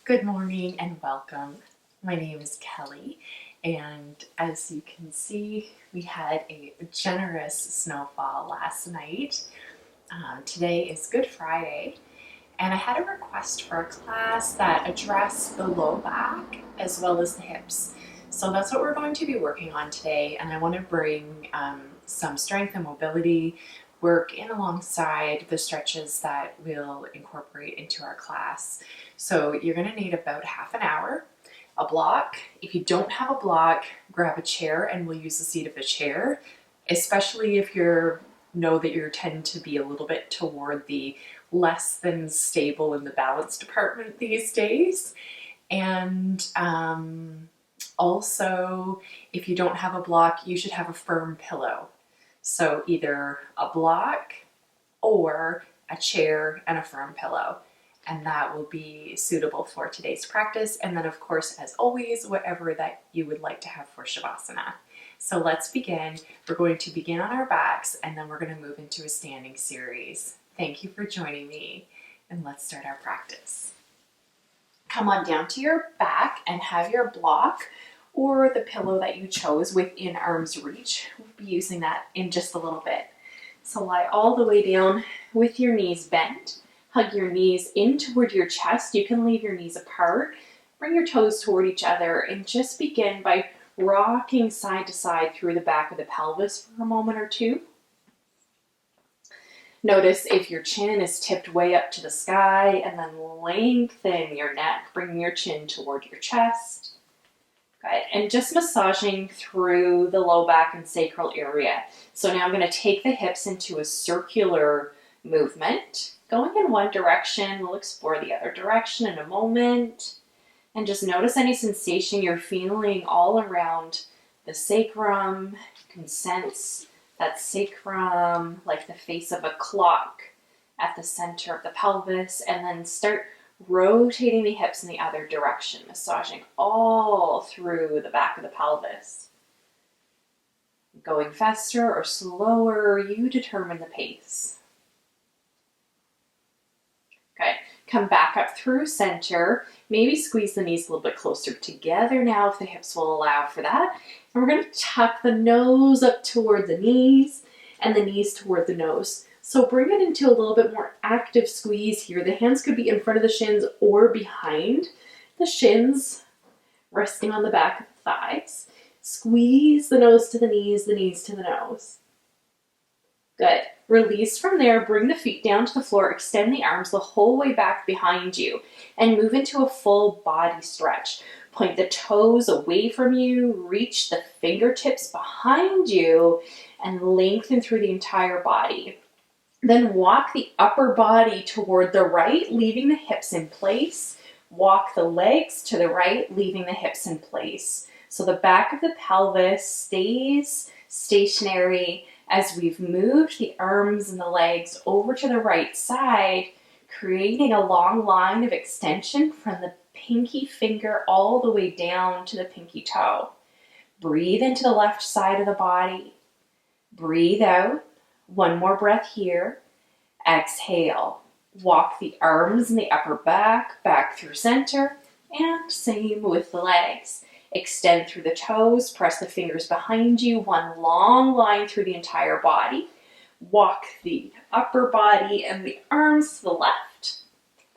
Good morning and welcome. My name is Kelly, and as you can see, we had a generous snowfall last night. Today is Good Friday, and I had a request for a class that addressed the low back as well as the hips. So that's what we're going to be working on today, and I want to bring some strength and mobility work in alongside the stretches that we'll incorporate into our class. So you're going to need about half an hour, a block. If you don't have a block, grab a chair and we'll use the seat of the chair, especially if know that you tend to be a little bit toward the less than stable in the balance department these days. And also, if you don't have a block, you should have a firm pillow. So either a block or a chair and a firm pillow. And that will be suitable for today's practice. And then of course, as always, whatever that you would like to have for Shavasana. So let's begin. We're going to begin on our backs and then we're going to move into a standing series. Thank you for joining me, and let's start our practice. Come on down to your back and have your block or the pillow that you chose within arm's reach. We'll be using that in just a little bit. So lie all the way down with your knees bent. Hug your knees in toward your chest. You can leave your knees apart. Bring your toes toward each other and just begin by rocking side to side through the back of the pelvis for a moment or two. Notice if your chin is tipped way up to the sky, and then lengthen your neck, bringing your chin toward your chest. Good. And just massaging through the low back and sacral area. So now I'm going to take the hips into a circular movement. Going in one direction, we'll explore the other direction in a moment. And just notice any sensation you're feeling all around the sacrum. You can sense that sacrum like the face of a clock at the center of the pelvis, and then start rotating the hips in the other direction, massaging all through the back of the pelvis. Going faster or slower, you determine the pace. Okay, come back up through center. Maybe squeeze the knees a little bit closer together now if the hips will allow for that. And we're going to tuck the nose up toward the knees and the knees toward the nose. So bring it into a little bit more active squeeze here. The hands could be in front of the shins or behind the shins, resting on the back of the thighs. Squeeze the nose to the knees to the nose. Good. Release from there, bring the feet down to the floor, extend the arms the whole way back behind you, and move into a full body stretch. Point the toes away from you, reach the fingertips behind you, and lengthen through the entire body. Then walk the upper body toward the right, leaving the hips in place. Walk the legs to the right, leaving the hips in place. So the back of the pelvis stays stationary as we've moved the arms and the legs over to the right side, creating a long line of extension from the pinky finger all the way down to the pinky toe. Breathe into the left side of the body. Breathe out. One more breath here. Exhale. Walk the arms and the upper back through center, and same with the legs. Extend through the toes, press the fingers behind you, one long line through the entire body. Walk the upper body and the arms to the left.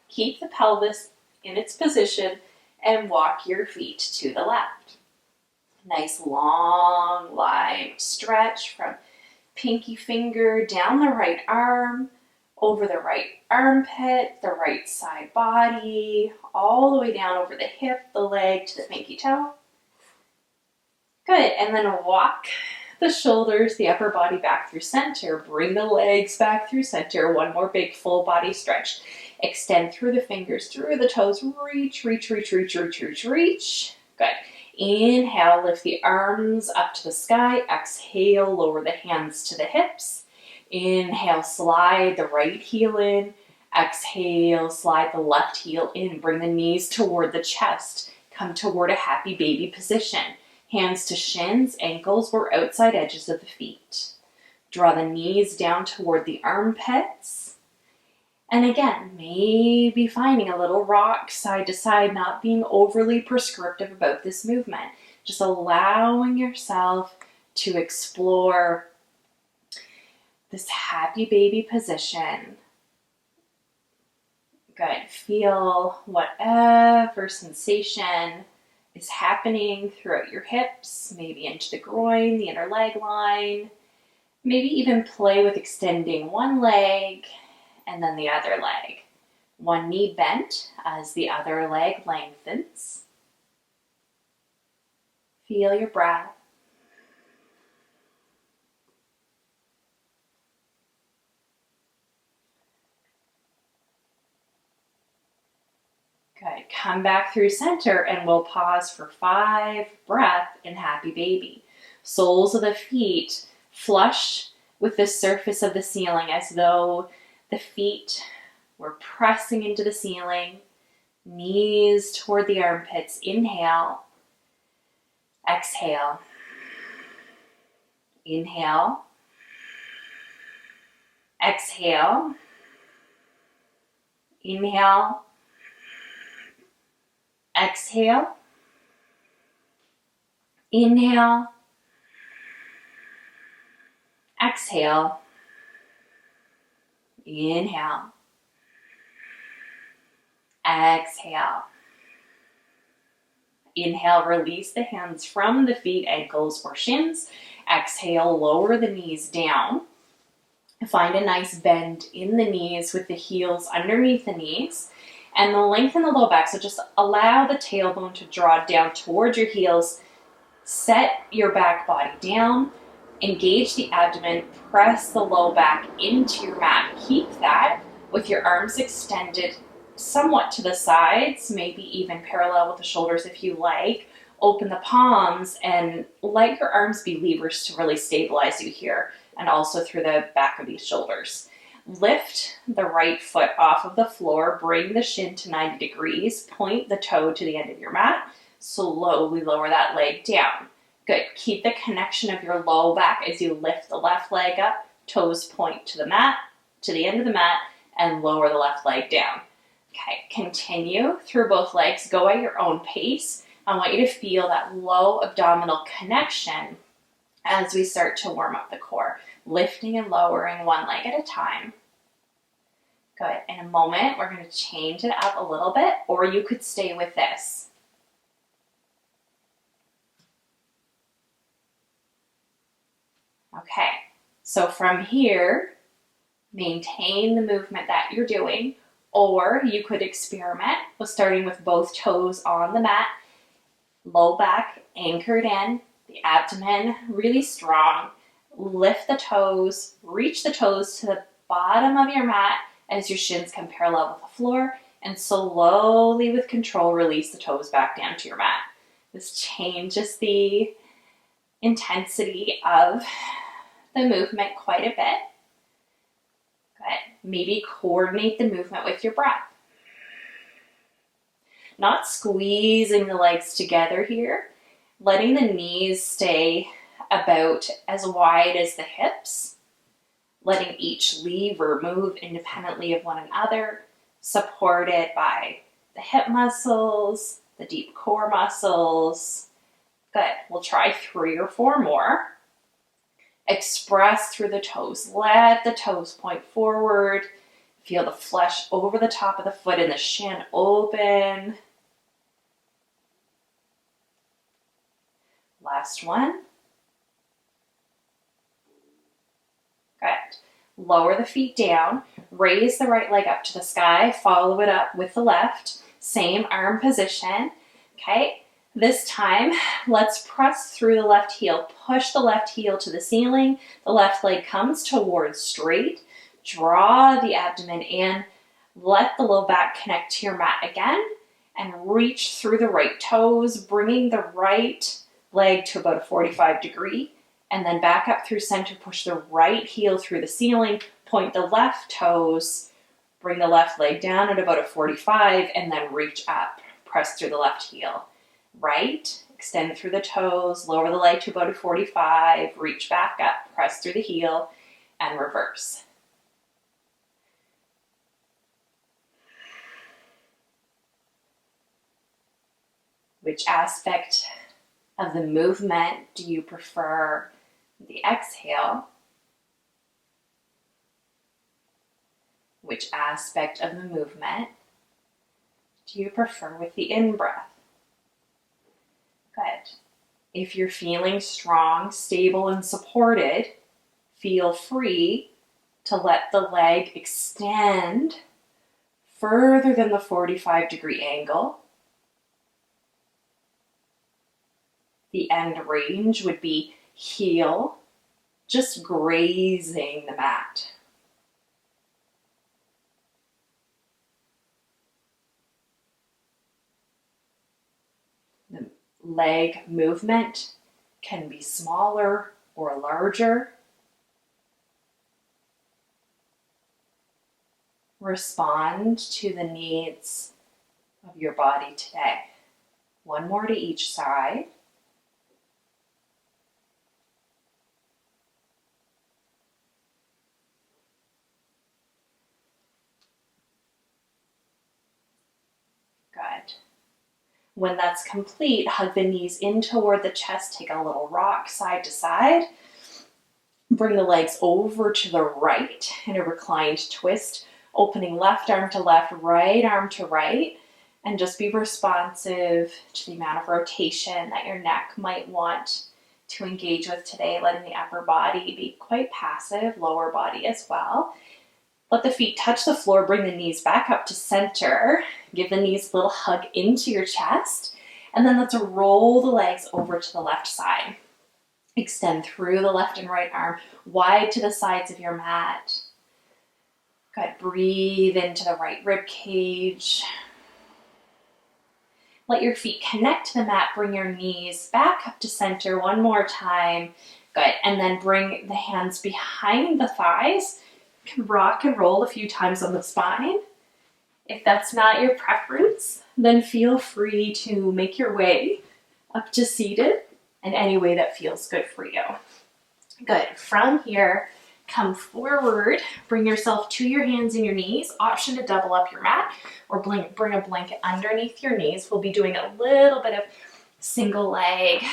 Keep the pelvis in its position and walk your feet to the left. Nice long line stretch from pinky finger down the right arm, over the right armpit, the right side body, all the way down over the hip, the leg to the pinky toe. Good, and then walk the shoulders, the upper body back through center. Bring the legs back through center. One more big full body stretch. Extend through the fingers, through the toes. Reach, reach, reach, reach, reach, reach, reach. Good. Inhale, lift the arms up to the sky. Exhale, lower the hands to the hips. Inhale, slide the right heel in. Exhale, slide the left heel in. Bring the knees toward the chest. Come toward a happy baby position. Hands to shins, ankles, or outside edges of the feet. Draw the knees down toward the armpits. And again, maybe finding a little rock side to side, not being overly prescriptive about this movement. Just allowing yourself to explore this happy baby position. Good. Feel whatever sensation is happening throughout your hips, maybe into the groin, the inner leg line. Maybe even play with extending one leg and then the other leg. One knee bent as the other leg lengthens. Feel your breath. Good. Come back through center and we'll pause for 5 breaths in happy baby. Soles of the feet flush with the surface of the ceiling as though the feet were pressing into the ceiling. Knees toward the armpits. Inhale. Exhale. Inhale. Exhale. Inhale. Exhale. Inhale. Exhale. Inhale. Exhale. Inhale, release the hands from the feet, ankles, or shins. Exhale, lower the knees down. Find a nice bend in the knees with the heels underneath the knees. And lengthen the low back, so just allow the tailbone to draw down towards your heels. Set your back body down. Engage the abdomen. Press the low back into your mat. Keep that with your arms extended somewhat to the sides, maybe even parallel with the shoulders if you like. Open the palms and let your arms be levers to really stabilize you here, and also through the back of these shoulders. Lift the right foot off of the floor, bring the shin to 90 degrees, point the toe to the end of your mat, slowly lower that leg down. Good. Keep the connection of your low back as you lift the left leg up, toes point to the mat, to the end of the mat, and lower the left leg down. Okay, continue through both legs. Go at your own pace. I want you to feel that low abdominal connection as we start to warm up the core. Lifting and lowering one leg at a time. Good. In a moment, we're going to change it up a little bit, or you could stay with this. Okay, so from here, maintain the movement that you're doing, or you could experiment with starting with both toes on the mat, low back anchored in, the abdomen really strong. Lift the toes, reach the toes to the bottom of your mat as your shins come parallel with the floor, and slowly with control release the toes back down to your mat. This changes the intensity of the movement quite a bit. Good. Maybe coordinate the movement with your breath. Not squeezing the legs together here, letting the knees stay about as wide as the hips, letting each lever move independently of one another, supported by the hip muscles, the deep core muscles. Good. We'll try 3 or 4 more. Express through the toes. Let the toes point forward. Feel the flesh over the top of the foot and the shin open. Last one. Good. Lower the feet down. Raise the right leg up to the sky. Follow it up with the left. Same arm position. Okay. This time, let's press through the left heel. Push the left heel to the ceiling. The left leg comes towards straight. Draw the abdomen in. Let the low back connect to your mat again. And reach through the right toes, bringing the right leg to about a 45 degree. And then back up through center. Push the right heel through the ceiling. Point the left toes. Bring the left leg down at about a 45. And then reach up. Press through the left heel. Right, extend through the toes, lower the leg to about a 45, reach back up, press through the heel, and reverse. Which aspect of the movement do you prefer the exhale? Which aspect of the movement do you prefer with the in-breath? Good. If you're feeling strong, stable, and supported, feel free to let the leg extend further than the 45-degree angle. The end range would be heel just grazing the mat. The leg movement can be smaller or larger. Respond to the needs of your body today. One more to each side. Good. When that's complete, hug the knees in toward the chest. Take a little rock side to side. Bring the legs over to the right in a reclined twist, opening left arm to left, right arm to right, and just be responsive to the amount of rotation that your neck might want to engage with today, letting the upper body be quite passive, lower body as well. Let the feet touch the floor, bring the knees back up to center, give the knees a little hug into your chest, and then let's roll the legs over to the left side. Extend through the left and right arm, wide to the sides of your mat. Good. Breathe into the right rib cage. Let your feet connect to the mat. Bring your knees back up to center one more time. Good. And then bring the hands behind the thighs. You can rock and roll a few times on the spine. If that's not your preference, then feel free to make your way up to seated in any way that feels good for you. Good. From here, come forward, bring yourself to your hands and your knees. Option to double up your mat or bring a blanket underneath your knees. We'll be doing a little bit of single leg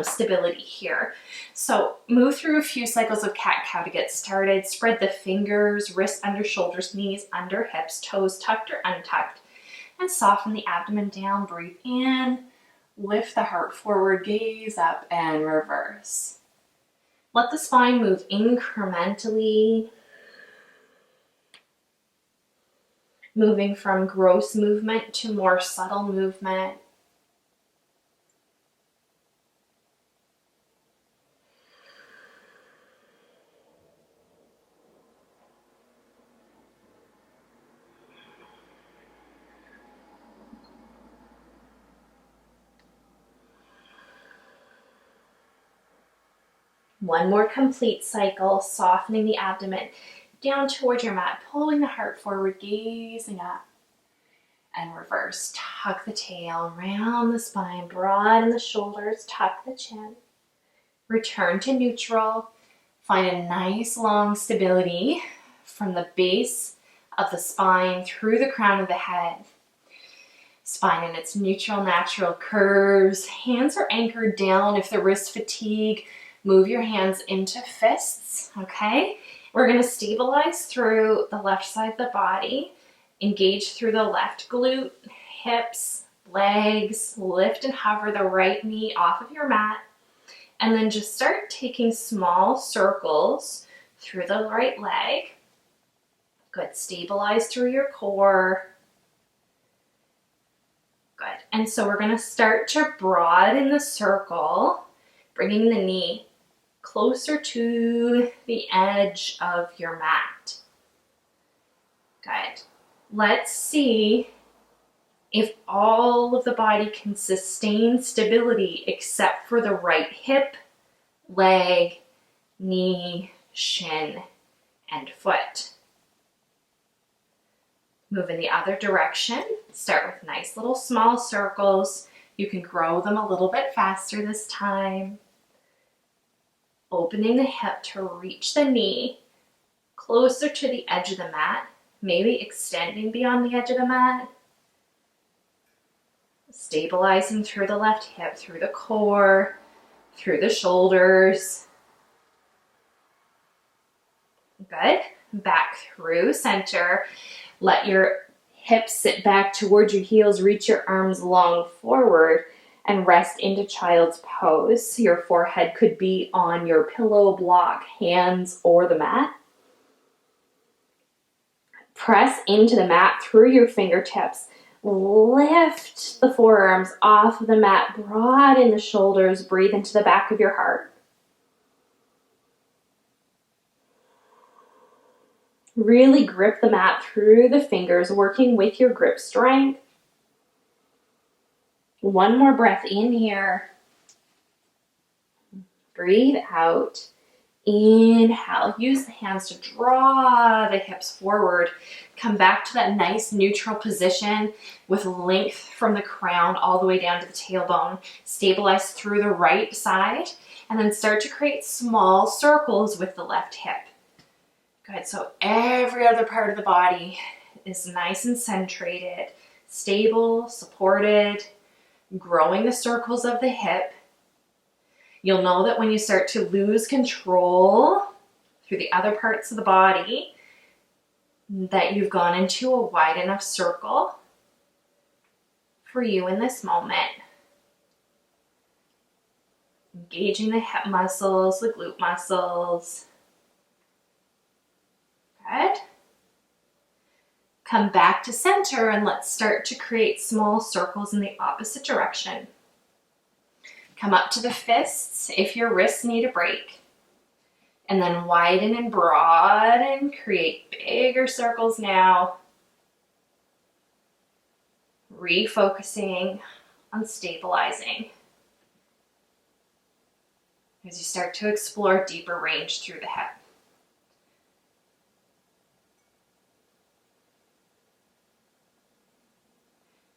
stability here. So move through a few cycles of cat-cow to get started. Spread the fingers, wrists under shoulders, knees under hips, toes tucked or untucked, and soften the abdomen down. Breathe in. Lift the heart forward, gaze up, and reverse. Let the spine move incrementally, moving from gross movement to more subtle movement. One more complete cycle, softening the abdomen down towards your mat, pulling the heart forward, gazing up, and reverse. Tuck the tail, round the spine, broaden the shoulders, tuck the chin. Return to neutral. Find a nice long stability from the base of the spine through the crown of the head. Spine in its neutral, natural curves. Hands are anchored down. If the wrist fatigue, move your hands into fists, okay? We're gonna stabilize through the left side of the body, engage through the left glute, hips, legs, lift and hover the right knee off of your mat, and then just start taking small circles through the right leg. Good, stabilize through your core. Good, and so we're gonna start to broaden the circle, bringing the knee closer to the edge of your mat. Good. Let's see if all of the body can sustain stability except for the right hip, leg, knee, shin, and foot. Move in the other direction. Start with nice little small circles. You can grow them a little bit faster this time. Opening the hip to reach the knee closer to the edge of the mat, maybe extending beyond the edge of the mat. Stabilizing through the left hip, through the core, through the shoulders. Good. Back through center. Let your hips sit back towards your heels. Reach your arms long forward and rest into child's pose. Your forehead could be on your pillow, block, hands, or the mat. Press into the mat through your fingertips. Lift the forearms off of the mat. Broaden the shoulders. Breathe into the back of your heart. Really grip the mat through the fingers, working with your grip strength. One more breath in here. Breathe out. Inhale. Use the hands to draw the hips forward. Come back to that nice neutral position with length from the crown all the way down to the tailbone. Stabilize through the right side and then start to create small circles with the left hip. Good, so every other part of the body is nice and centrated, stable, supported, growing the circles of the hip. You'll know that when you start to lose control through the other parts of the body, that you've gone into a wide enough circle for you in this moment. Engaging the hip muscles, the glute muscles. Good. Come back to center and let's start to create small circles in the opposite direction. Come up to the fists if your wrists need a break. And then widen and broaden. Create bigger circles now. Refocusing on stabilizing as you start to explore deeper range through the hip.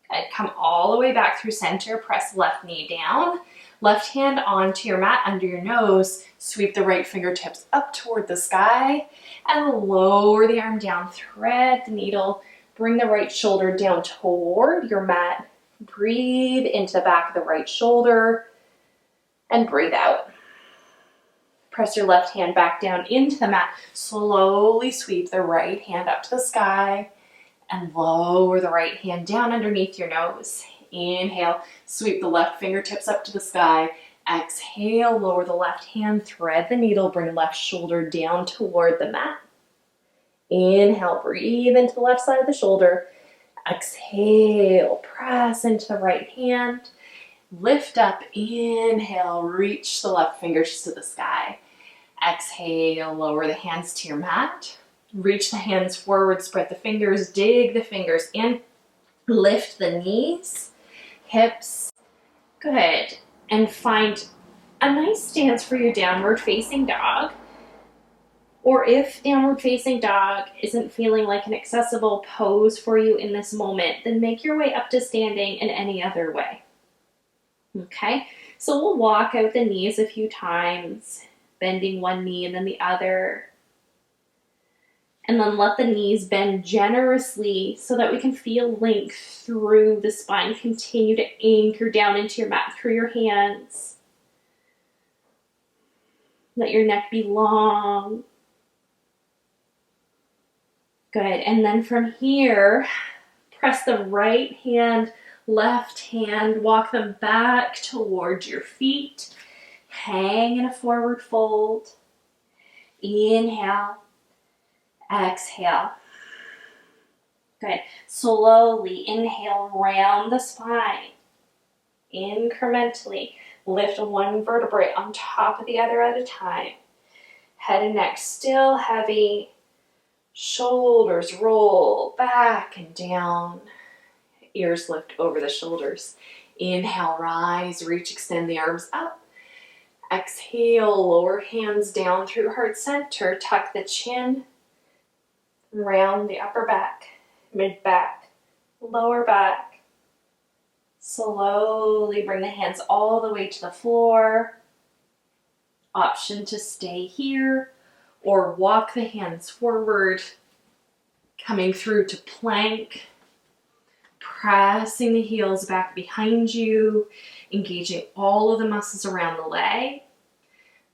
Good. Come all the way back through center. Press left knee down. Left hand onto your mat under your nose. Sweep the right fingertips up toward the sky and lower the arm down. Thread the needle. Bring the right shoulder down toward your mat. Breathe into the back of the right shoulder and breathe out. Press your left hand back down into the mat. Slowly sweep the right hand up to the sky and lower the right hand down underneath your nose. Inhale, sweep the left fingertips up to the sky. Exhale, lower the left hand, thread the needle, bring left shoulder down toward the mat. Inhale, breathe into the left side of the shoulder. Exhale, press into the right hand. Lift up, inhale, reach the left fingers to the sky. Exhale, lower the hands to your mat. Reach the hands forward, spread the fingers, dig the fingers in. Lift the knees, hips. Good. And find a nice stance for your downward facing dog. Or if downward facing dog isn't feeling like an accessible pose for you in this moment, then make your way up to standing in any other way. Okay, so we'll walk out the knees a few times, bending one knee and then the other. And then let the knees bend generously so that we can feel length through the spine. Continue to anchor down into your mat through your hands. Let your neck be long. Good. And then from here, press the right hand, left hand, walk them back towards your feet. Hang in a forward fold. Inhale. Exhale. Good. Slowly inhale, round the spine. Incrementally lift one vertebrae on top of the other at a time. Head and neck still heavy. Shoulders roll back and down. Ears lift over the shoulders. Inhale, rise, reach, extend the arms up. Exhale, lower hands down through heart center. Tuck the chin. Round the upper back, mid back, lower back. Slowly bring the hands all the way to the floor. Option to stay here or walk the hands forward, coming through to plank. Pressing the heels back behind you, engaging all of the muscles around the leg.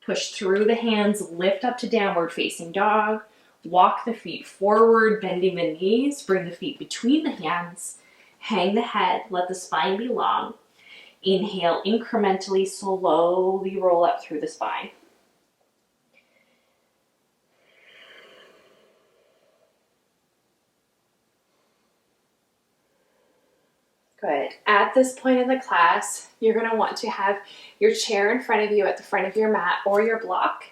Push through the hands, lift up to downward facing dog. Walk the feet forward, bending the knees. Bring the feet between the hands. Hang the head, let the spine be long. Inhale, incrementally, slowly roll up through the spine. Good. At this point in the class, you're going to want to have your chair in front of you at the front of your mat or your block.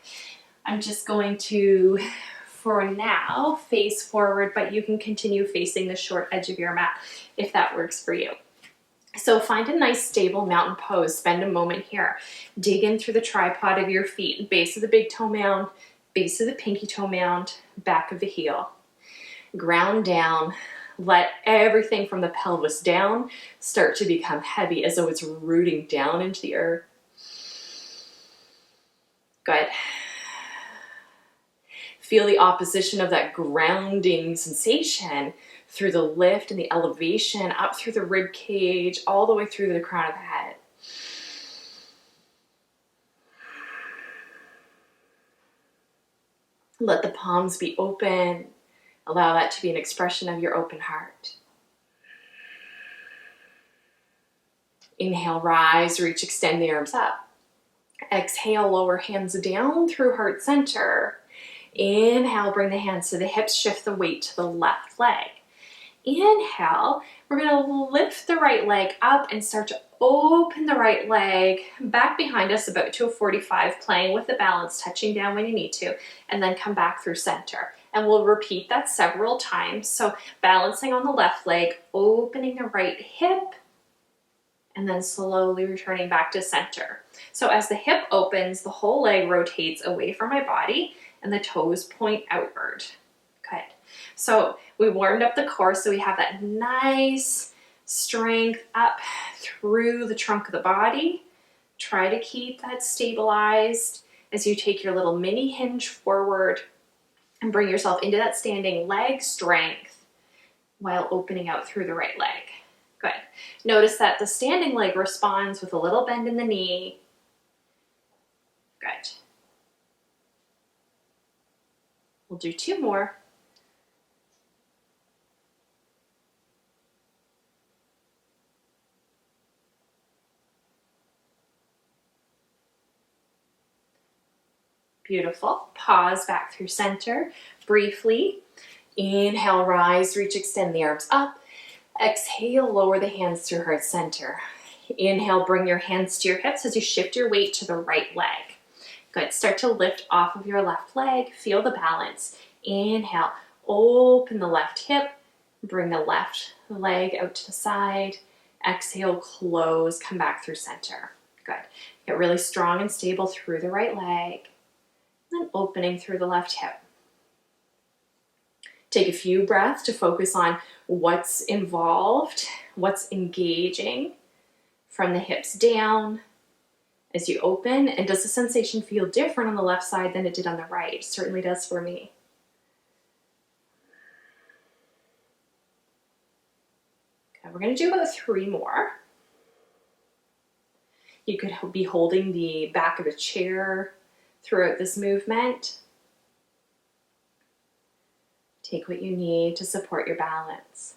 I'm just going to, for now, face forward, but you can continue facing the short edge of your mat if that works for you. So find a nice stable mountain pose. Spend a moment here. Dig in through the tripod of your feet, base of the big toe mound, base of the pinky toe mound, back of the heel. Ground down. Let everything from the pelvis down start to become heavy as though it's rooting down into the earth. Good. Feel the opposition of that grounding sensation through the lift and the elevation, up through the rib cage, all the way through the crown of the head. Let the palms be open. Allow that to be an expression of your open heart. Inhale, rise, reach, extend the arms up. Exhale, lower hands down through heart center. Inhale, bring the hands to the hips, shift the weight to the left leg. Inhale, we're going to lift the right leg up and start to open the right leg back behind us about to a 45, playing with the balance, touching down when you need to, and then come back through center. And we'll repeat that several times. So balancing on the left leg, opening the right hip, and then slowly returning back to center. So as the hip opens, the whole leg rotates away from my body and the toes point outward. Good. So we warmed up the core so we have that nice strength up through the trunk of the body. Try to keep that stabilized as you take your little mini hinge forward and bring yourself into that standing leg strength while opening out through the right leg. Good. Notice that the standing leg responds with a little bend in the knee. Good. We'll do 2 more. Beautiful. Pause back through center briefly. Inhale, rise, reach, extend the arms up. Exhale, lower the hands through heart center. Inhale, bring your hands to your hips as you shift your weight to the right leg. Good. Start to lift off of your left leg. Feel the balance. Inhale, open the left hip. Bring the left leg out to the side. Exhale, close, come back through center. Good. Get really strong and stable through the right leg. And opening through the left hip. Take a few breaths to focus on what's involved, what's engaging from the hips down as you open. And does the sensation feel different on the left side than it did on the right? It certainly does for me. Okay, we're going to do about 3 more. You could be holding the back of a chair throughout this movement. Take what you need to support your balance.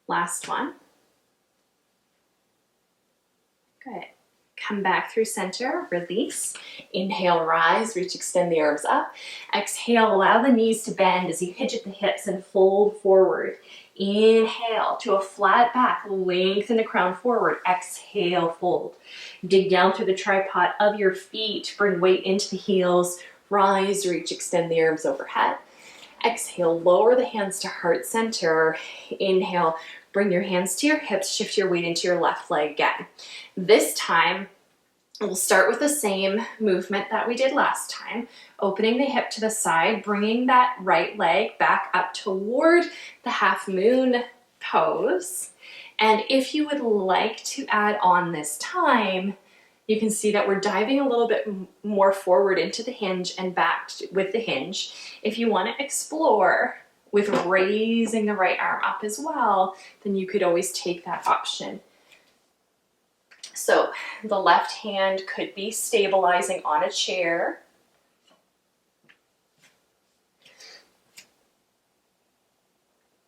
Last one. Good. Come back through center, release. Inhale, rise, reach, extend the arms up. Exhale, allow the knees to bend as you hinge at the hips and fold forward. Inhale to a flat back, lengthen the crown forward. Exhale, fold. Dig down through the tripod of your feet, bring weight into the heels. Rise, reach, extend the arms overhead. Exhale, lower the hands to heart center. Inhale, bring your hands to your hips, shift your weight into your left leg again. This time, we'll start with the same movement that we did last time, opening the hip to the side, bringing that right leg back up toward the half moon pose. And if you would like to add on this time, you can see that we're diving a little bit more forward into the hinge and back with the hinge. If you want to explore with raising the right arm up as well, then you could always take that option. So the left hand could be stabilizing on a chair.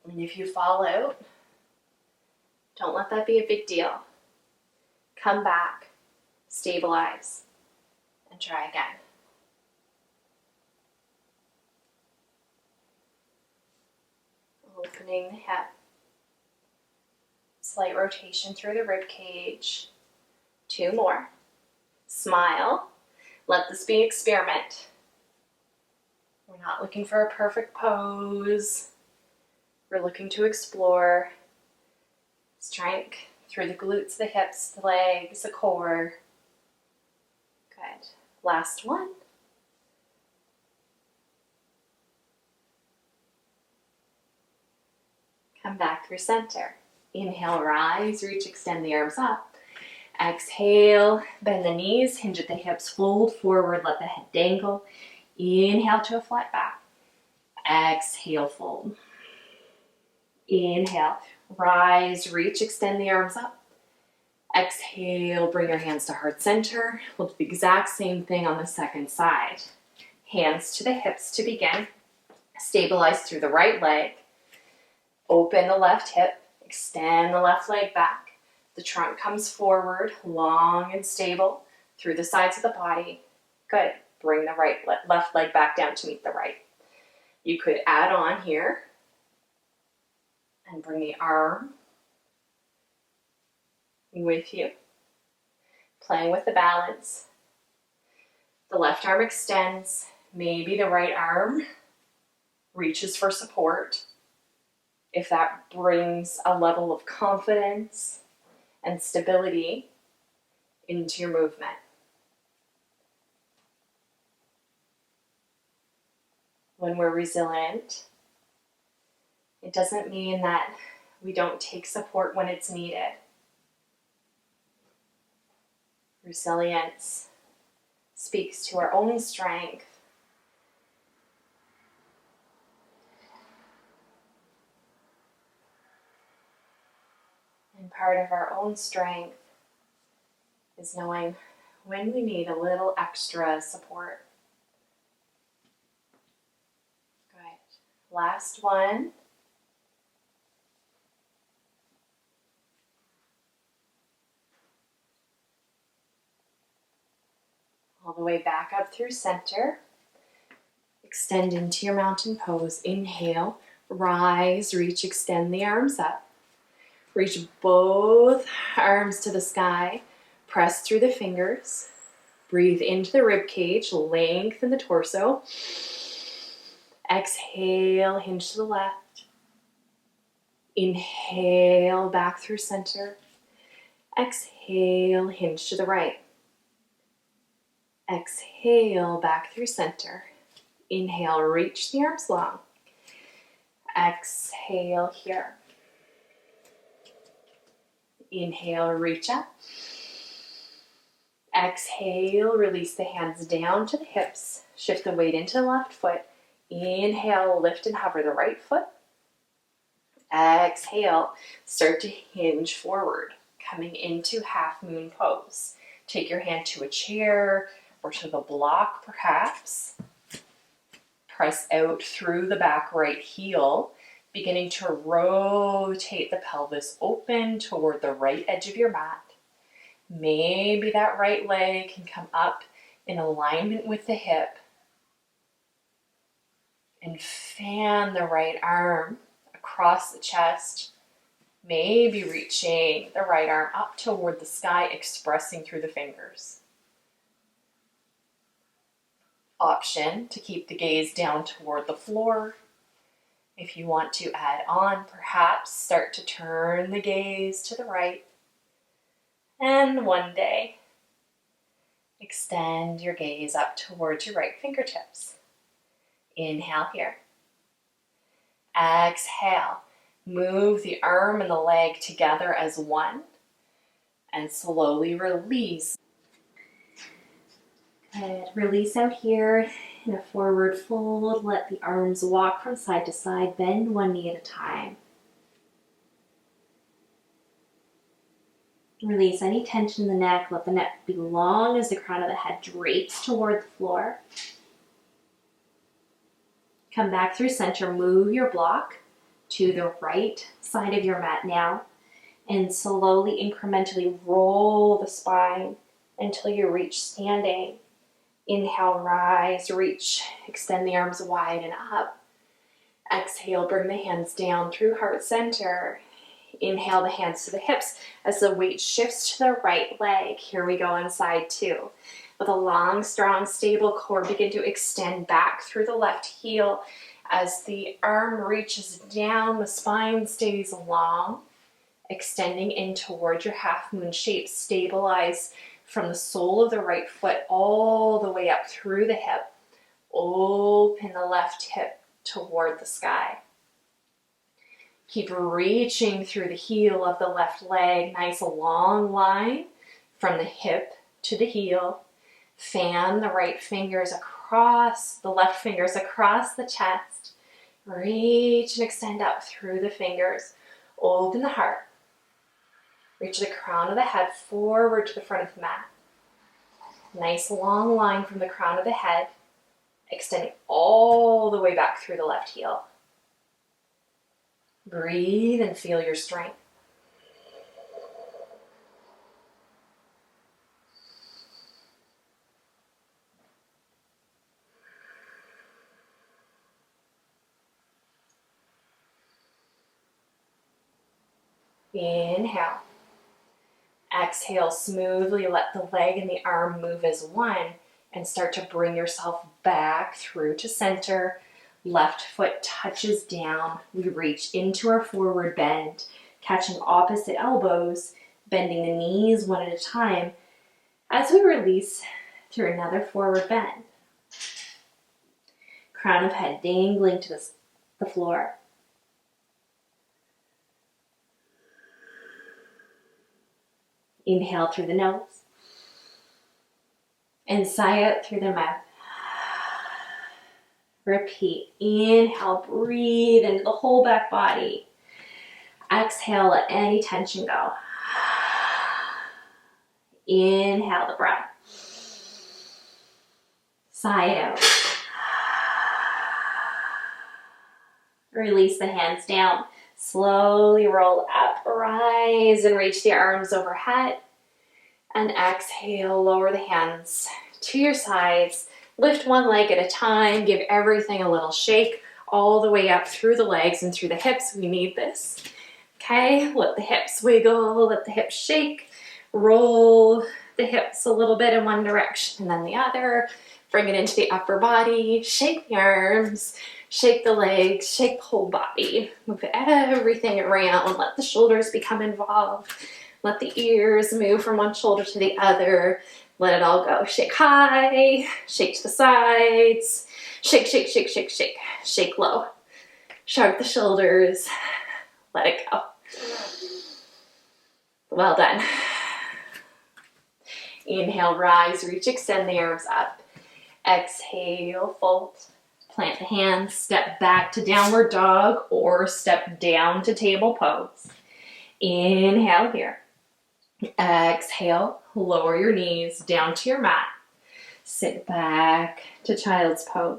And if you fall out, don't let that be a big deal. Come back, stabilize, and try again. Opening the hip. Slight rotation through the rib cage. 2 more. Smile. Let this be an experiment. We're not looking for a perfect pose. We're looking to explore strength through the glutes, the hips, the legs, the core. Good. Last one. Come back through center. Inhale, rise, reach, extend the arms up. Exhale, bend the knees, hinge at the hips, fold forward, let the head dangle. Inhale to a flat back. Exhale, fold. Inhale, rise, reach, extend the arms up. Exhale, bring your hands to heart center. We'll do the exact same thing on the second side. Hands to the hips to begin. Stabilize through the right leg. Open the left hip. Extend the left leg back. The trunk comes forward, long and stable, through the sides of the body. Good. Bring the left leg back down to meet the right. You could add on here and bring the arm with you, playing with the balance. The left arm extends. Maybe the right arm reaches for support. If that brings a level of confidence and stability into your movement. When we're resilient, it doesn't mean that we don't take support when it's needed. Resilience speaks to our own strength. And part of our own strength is knowing when we need a little extra support. Good. Last one. All the way back up through center. Extend into your mountain pose. Inhale, rise, reach, extend the arms up. Reach both arms to the sky. Press through the fingers. Breathe into the rib cage. Lengthen the torso. Exhale, hinge to the left. Inhale, back through center. Exhale, hinge to the right. Exhale, back through center. Inhale, reach the arms long. Exhale here. Inhale, reach up. Exhale, release the hands down to the hips. Shift the weight into the left foot. Inhale, lift and hover the right foot. Exhale, start to hinge forward, coming into half moon pose. Take your hand to a chair or to the block perhaps. Press out through the back right heel, beginning to rotate the pelvis open toward the right edge of your mat. Maybe that right leg can come up in alignment with the hip. And fan the right arm across the chest. Maybe reaching the right arm up toward the sky, expressing through the fingers. Option to keep the gaze down toward the floor. If you want to add on, perhaps start to turn the gaze to the right. And one day, extend your gaze up towards your right fingertips. Inhale here. Exhale. Move the arm and the leg together as one. And slowly release. Good. Release out here In a forward fold, let the arms walk from side to side, bend one knee at a time. Release any tension in the neck, let the neck be long as the crown of the head drapes toward the floor. Come back through center, move your block to the right side of your mat now, and slowly, incrementally roll the spine until you reach standing. Inhale, rise, reach, extend the arms wide and up. Exhale, bring the hands down through heart center. Inhale the hands to the hips as the weight shifts to the right leg. Here we go on side two. With a long, strong, stable core, begin to extend back through the left heel. As the arm reaches down, the spine stays long, extending in towards your half moon shape. Stabilize from the sole of the right foot all the way up through the hip. Open the left hip toward the sky. Keep reaching through the heel of the left leg. Nice long line from the hip to the heel. Fan the right fingers across, the left fingers across the chest. Reach and extend up through the fingers. Open the heart. Reach the crown of the head forward to the front of the mat. Nice long line from the crown of the head, extending all the way back through the left heel. Breathe and feel your strength. Inhale. Exhale, smoothly let the leg and the arm move as one and start to bring yourself back through to center. Left foot touches down. We reach into our forward bend, catching opposite elbows, bending the knees one at a time as we release through another forward bend. Crown of head dangling to the floor. Inhale through the nose and sigh out through the mouth. Repeat. Inhale, breathe into the whole back body. Exhale, let any tension go. Inhale the breath. Sigh out. Release the hands down. Slowly roll up, rise and reach the arms overhead. And exhale, lower the hands to your sides. Lift one leg at a time. Give everything a little shake all the way up through the legs and through the hips. We need this. Okay, let the hips wiggle, let the hips shake. Roll the hips a little bit in one direction and then the other. Bring it into the upper body. Shake the arms. Shake the legs, shake the whole body. Move everything around. Let the shoulders become involved. Let the ears move from one shoulder to the other. Let it all go. Shake high, shake to the sides. Shake, shake, shake, shake, shake. Shake low. Shrug the shoulders. Let it go. Well done. Inhale, rise, reach, extend the arms up. Exhale, fold. Plant the hands, step back to downward dog or step down to table pose. Inhale here. Exhale, lower your knees down to your mat. Sit back to child's pose.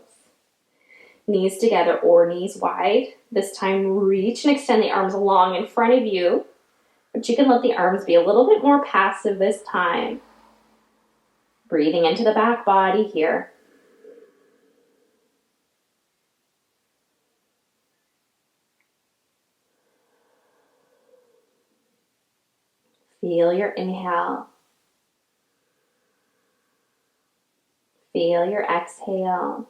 Knees together or knees wide. This time reach and extend the arms long in front of you. But you can let the arms be a little bit more passive this time. Breathing into the back body here. Feel your inhale. Feel your exhale.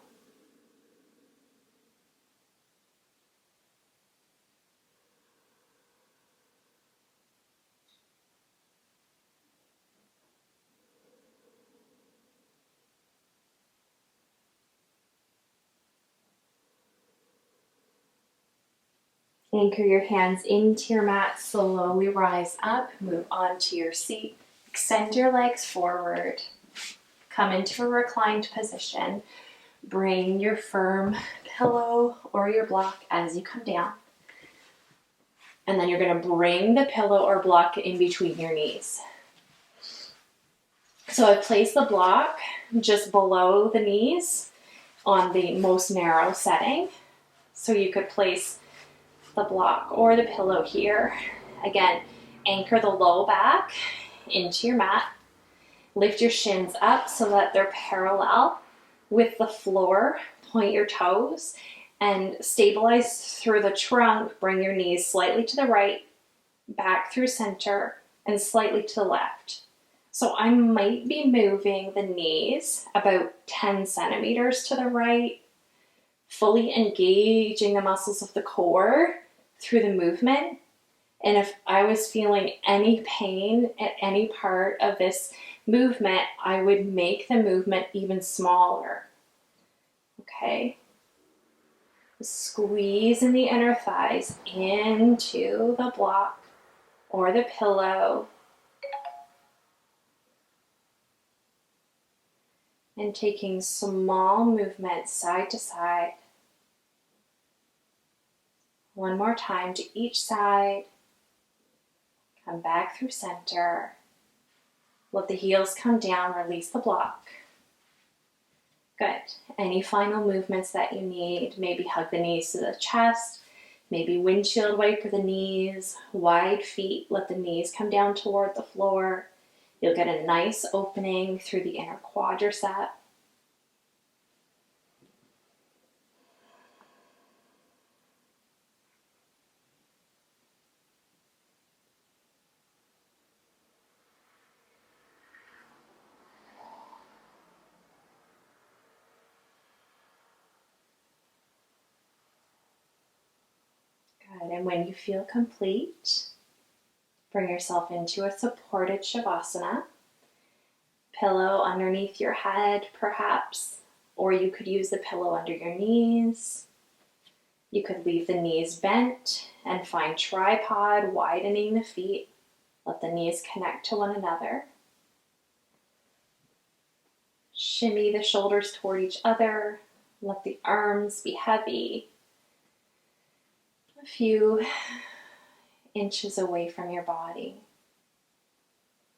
Anchor your hands into your mat, slowly rise up, move onto your seat, extend your legs forward, come into a reclined position, Bring your firm pillow or your block as you come down. And then you're going to bring the pillow or block in between your knees. So I've placed the block just below the knees on the most narrow setting. So you could place the block or the pillow here. Again, anchor the low back into your mat. Lift your shins up so that they're parallel with the floor. Point your toes and stabilize through the trunk. Bring your knees slightly to the right, back through center, and slightly to the left. So I might be moving the knees about 10 centimeters to the right, fully engaging the muscles of the core through the movement. And if I was feeling any pain at any part of this movement, I would make the movement even smaller. Okay. Squeeze in the inner thighs into the block or the pillow. And taking small movements side to side. One more time to each side. Come back through center. Let the heels come down, release the block. Good. Any final movements that you need, maybe hug the knees to the chest, maybe windshield wiper the knees, wide feet, let the knees come down toward the floor. You'll get a nice opening through the inner quadricep. Good. And when you feel complete, bring yourself into a supported Shavasana. Pillow underneath your head, perhaps, or you could use the pillow under your knees. You could leave the knees bent and find tripod, widening the feet. Let the knees connect to one another. Shimmy the shoulders toward each other. Let the arms be heavy. A few inches away from your body.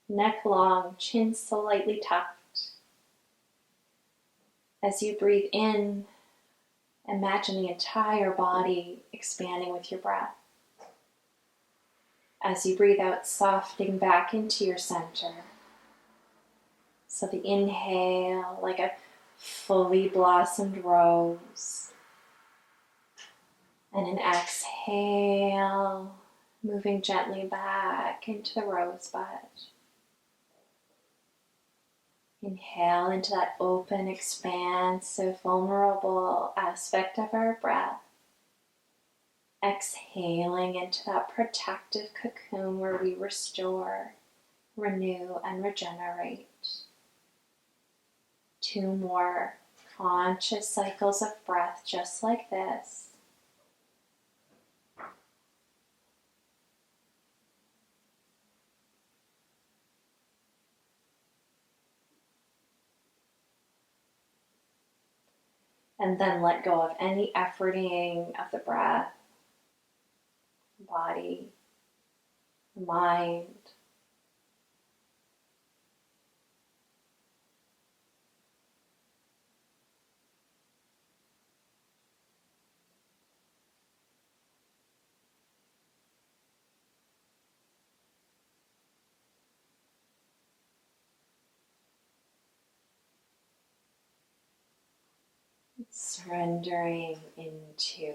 Neck long, chin slightly tucked. As you breathe in, imagine the entire body expanding with your breath. As you breathe out, softening back into your center. So the inhale, like a fully blossomed rose. And an exhale, moving gently back into the rosebud. Inhale into that open, expansive, vulnerable aspect of our breath. Exhaling into that protective cocoon where we restore, renew, and regenerate. 2 more conscious cycles of breath just like this. And then let go of any efforting of the breath, body, mind. Surrendering into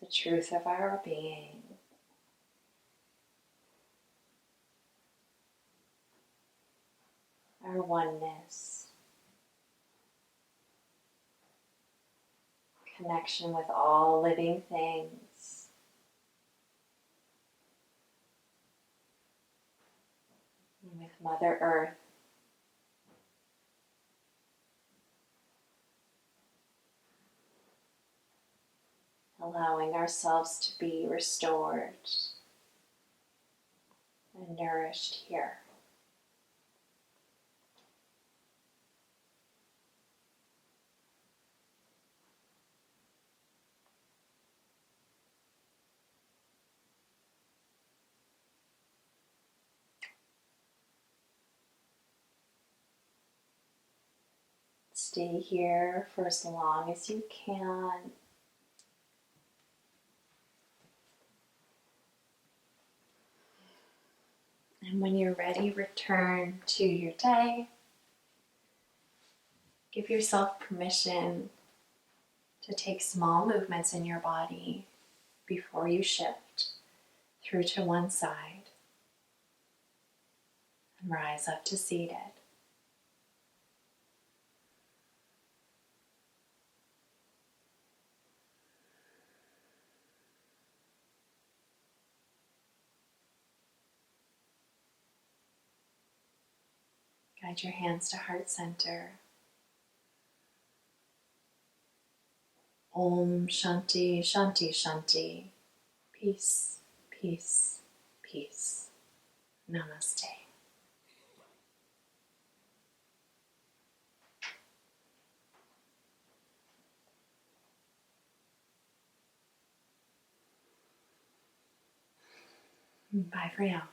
the truth of our being. Our oneness. Connection with all living things. And with Mother Earth. Allowing ourselves to be restored and nourished here. stay here for as long as you can. And when you're ready, return to your day. Give yourself permission to take small movements in your body before you shift through to one side and rise up to seated. Guide your hands to heart center. Om Shanti Shanti Shanti. Peace, peace, peace. Namaste. Bye for now.